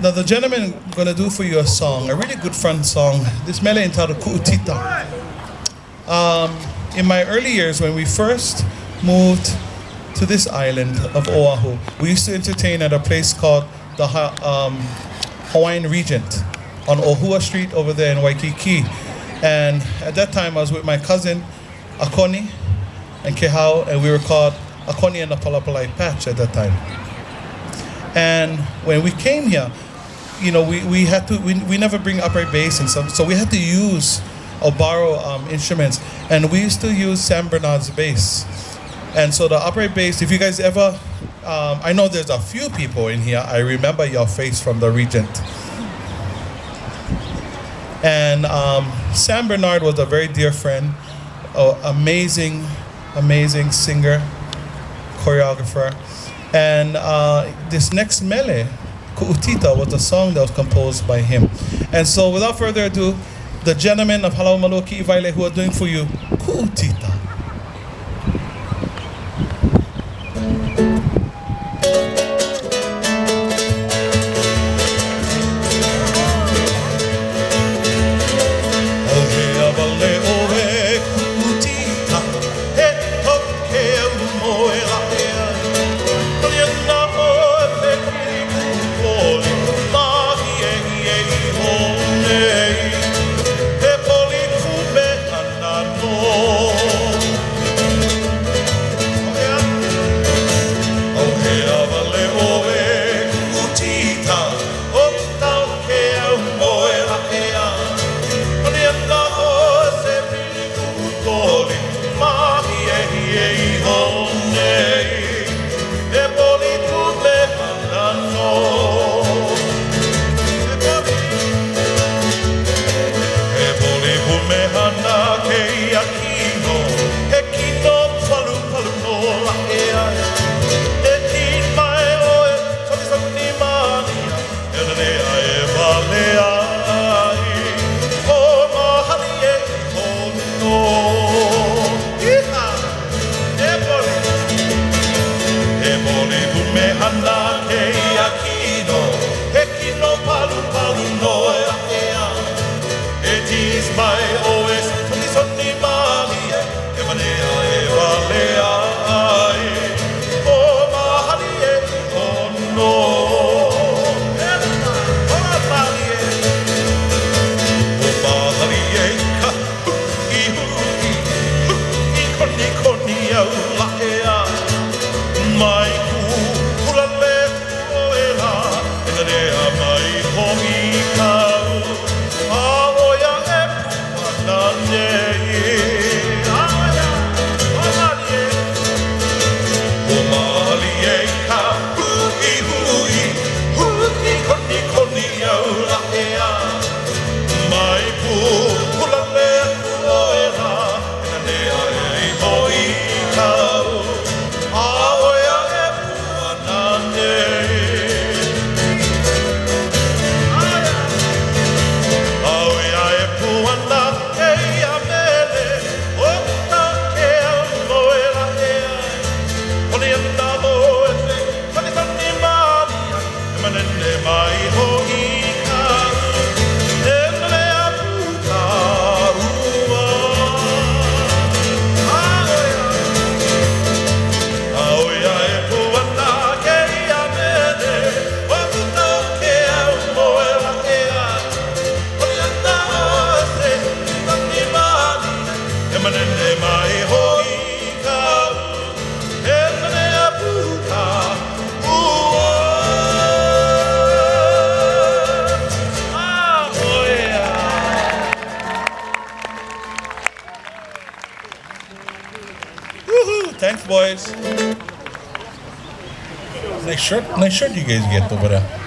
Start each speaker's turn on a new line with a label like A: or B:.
A: Now the gentleman gonna do for you a song, a really good fun song. This mele entitled Ku'u Tita. In my early years, when we first moved to this island of Oahu, we used to entertain at a place called the Hawaiian Regent on Ohua Street over there in Waikiki. And at that time, I was with my cousin, Akoni and Kehau, and we were called Akoni and the Palapalai Patch at that time. And when we came here, you know, we never bring upright bass and stuff, so we had to use or borrow instruments, and we used to use Sam Bernard's bass. And so the upright bass, if you guys ever, I know there's a few people in here, I remember your face from the Regent. And Sam Bernard was a very dear friend, amazing singer, choreographer. And this next mele, Ku'u Tita, was a song that was composed by him. And so without further ado, the gentlemen of Hālau Māluakiʻiwailehua are doing for you Ku'u Tita. Thanks, boys. Nice shirt you guys get over there.